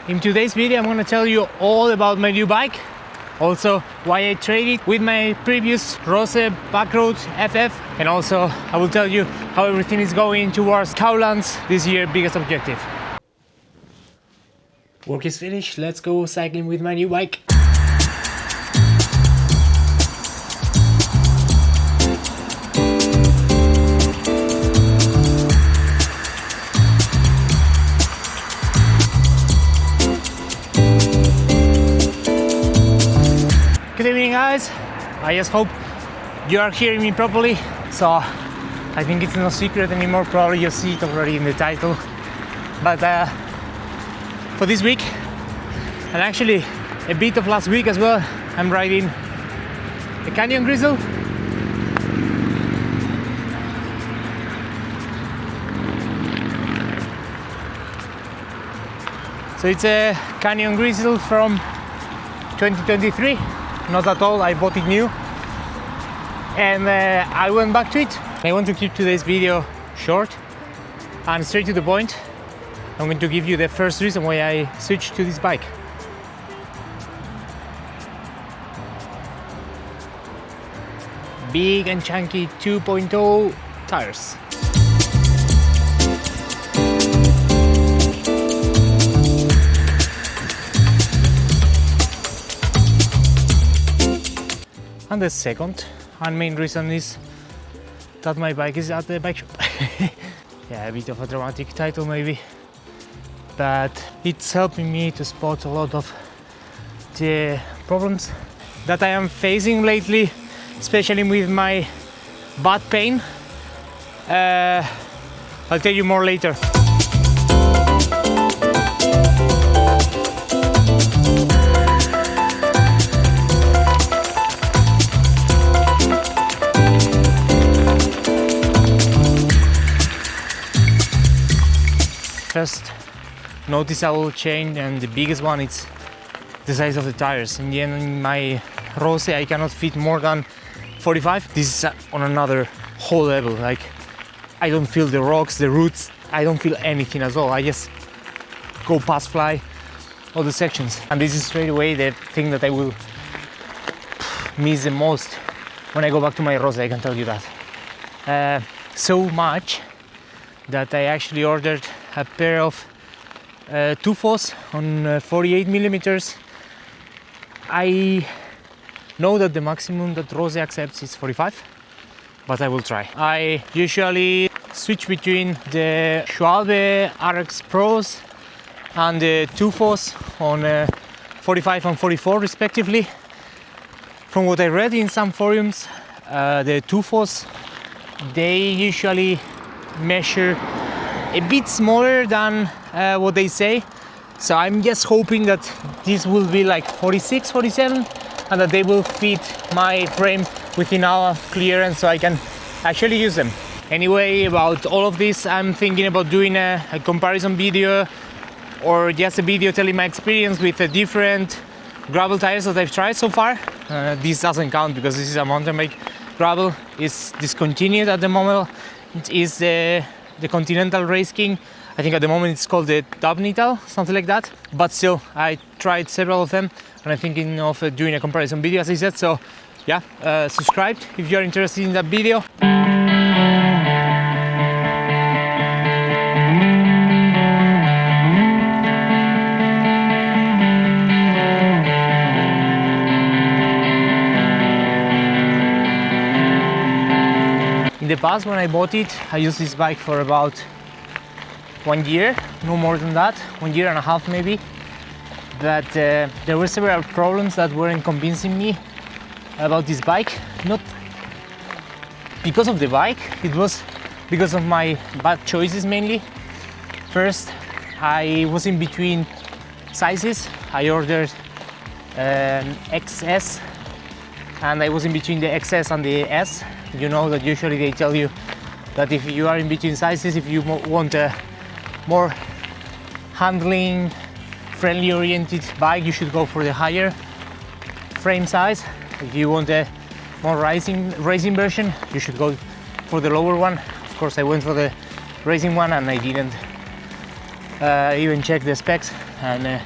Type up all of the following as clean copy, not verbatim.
In today's video I'm going to tell you all about my new bike, also why I traded with my previous Rose Backroad FF, and also I will tell you how everything is going towards Cowlands, this year's biggest objective. Work is finished, let's go cycling with my new bike. Good evening guys, I just hope you are hearing me properly. So I think it's no secret anymore, probably you see it already in the title. But for this week, and actually a bit of last week as well, I'm riding a Canyon Grizl. So it's a Canyon Grizl from 2023. Not at all, I bought it new and I went back to it. I want to keep today's video short and straight to the point. I'm going to give you the first reason why I switched to this bike. Big and chunky 2.0 tires. And the second and main reason is that my bike is at the bike shop. Yeah, a bit of a dramatic title maybe, but it's helping me to spot a lot of the problems that I am facing lately, especially with my back pain. I'll tell you more later. First noticeable change, and the biggest one, is the size of the tires. In the end, in my Rose I cannot fit more than 45. This is on another whole level. Like, I don't feel the rocks, the roots, I don't feel anything at all. I just go past fly all the sections, and this is straight away the thing that I will miss the most when I go back to my Rose, I can tell you that. So much that I actually ordered a pair of Tufos on 48 millimeters. I know that the maximum that Rose accepts is 45, but I will try. I usually switch between the Schwalbe RX Pros and the Tufos on 45 and 44 respectively. From what I read in some forums, the Tufos, they usually measure a bit smaller than what they say, so I'm just hoping that this will be like 46, 47, and that they will fit my frame within our clearance so I can actually use them. Anyway, about all of this, I'm thinking about doing a comparison video, or just a video telling my experience with the different gravel tires that I've tried so far. This doesn't count because this is a mountain bike. Gravel is discontinued at the moment. It is the Continental Race King. I think at the moment it's called the Dubnital, something like that. But still, I tried several of them and I'm thinking of doing a comparison video, as I said. So yeah, subscribe if you're interested in that video. In the past, when I bought it, I used this bike for about 1 year, no more than that, 1.5 years maybe. But there were several problems that weren't convincing me about this bike. Not because of the bike, it was because of my bad choices mainly. First, I was in between sizes. I ordered XS, and I was in between the XS and the S. You know that usually they tell you that if you are in between sizes, if you want a more handling friendly oriented bike, you should go for the higher frame size. If you want a more racing version, you should go for the lower one. Of course, I went for the racing one and I didn't even check the specs. and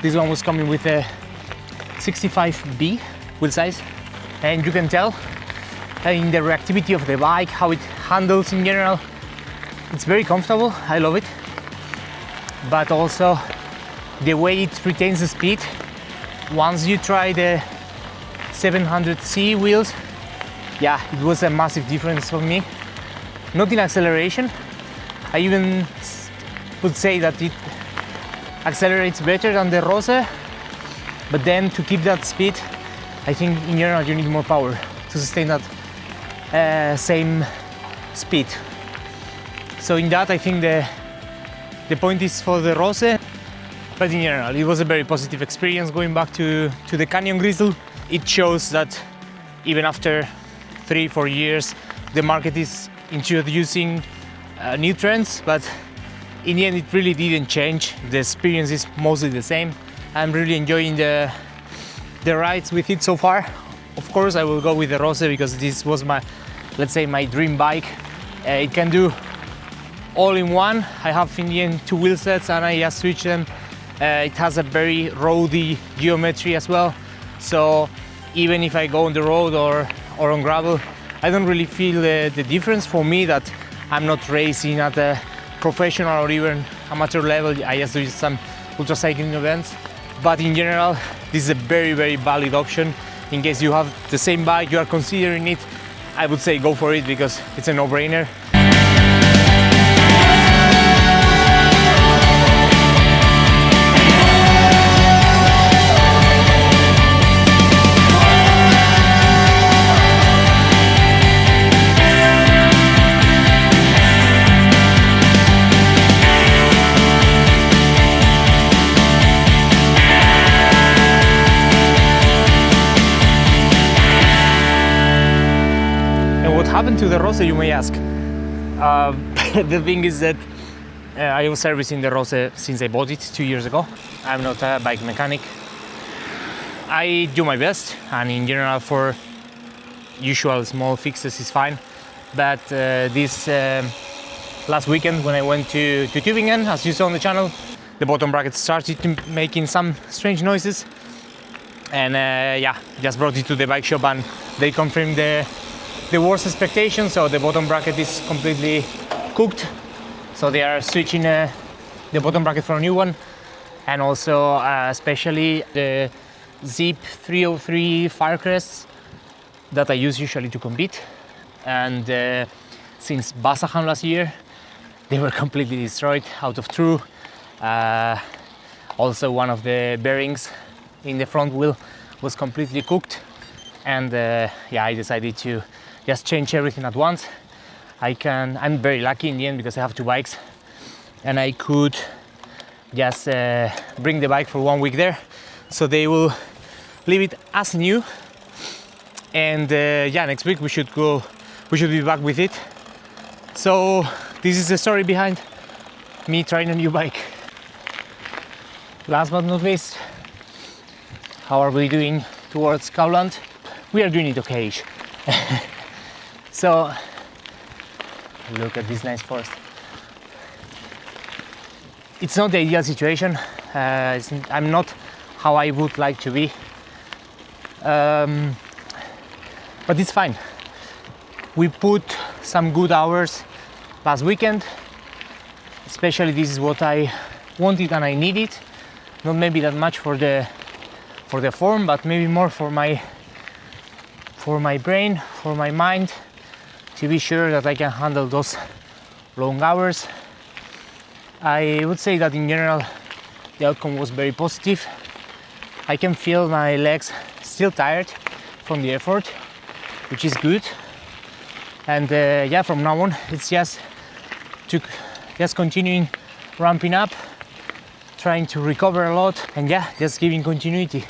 this one was coming with a 65B wheel size, and you can tell in the reactivity of the bike, how it handles in general. It's very comfortable, I love it, but also the way it retains the speed. Once you try the 700C wheels, yeah, it was a massive difference for me. Not in acceleration, I even would say that it accelerates better than the Rose, but then to keep that speed, I think in general you need more power to sustain that same speed. So in that, I think the point is for the Rose, but in general it was a very positive experience going back to the Canyon Grizl. It shows that even after 3-4 years the market is introducing new trends, but in the end it really didn't change. The experience is mostly the same. I'm really enjoying the rides with it so far. Of course I will go with the Rose because this was my, let's say, my dream bike. It can do all in one. I have in the end 2 wheel sets and I just switch them. It has a very roady geometry as well, so even if I go on the road or on gravel, I don't really feel the difference. For me, that I'm not racing at a professional or even amateur level, I just do some ultra cycling events. But in general, this is a very, very valid option. In case you have the same bike, you are considering it, I would say go for it because it's a no-brainer. What happened to the Rose, you may ask? The thing is that I was servicing the Rose since I bought it 2 years ago. I'm not a bike mechanic. I do my best, and in general for usual small fixes is fine. But this last weekend when I went to Tübingen, as you saw on the channel, the bottom bracket started making some strange noises. And yeah, just brought it to the bike shop and they confirmed the worst expectation, so the bottom bracket is completely cooked. So they are switching the bottom bracket for a new one, and also especially the Zip 303 Firecrests that I use usually to compete. And since Basahan last year, they were completely destroyed, out of true. Also one of the bearings in the front wheel was completely cooked, and yeah, I decided to just change everything at once. I'm very lucky in the end because I have 2 bikes and I could just bring the bike for 1 week there, so they will leave it as new. And yeah, next week we should be back with it. So this is the story behind me trying a new bike. Last but not least, how are we doing towards Cowlands? We are doing it okay-ish. So look at this nice forest. It's not the ideal situation. I'm not how I would like to be, but it's fine. We put some good hours last weekend. Especially this is what I wanted and I needed. Not maybe that much for the form, but maybe more for my brain, for my mind, to be sure that I can handle those long hours. I would say that in general the outcome was very positive. I can feel my legs still tired from the effort, which is good. And yeah, from now on it's just continuing ramping up, trying to recover a lot, and yeah, just giving continuity.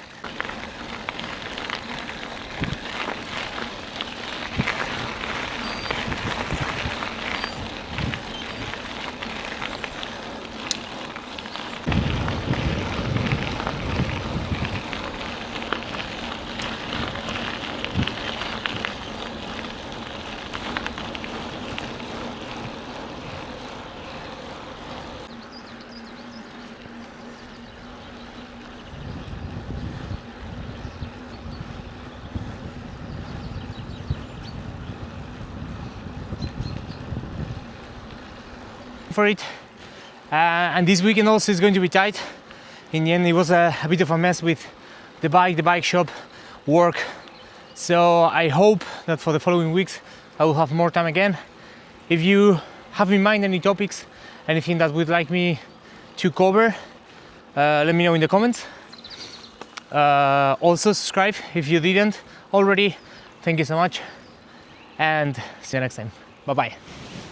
for it. And this weekend also is going to be tight. In the end, it was a bit of a mess with the bike shop, work. So I hope that for the following weeks I will have more time again. If you have in mind any topics, anything that would like me to cover, let me know in the comments. Also subscribe if you didn't already. Thank you so much, and see you next time. Bye bye.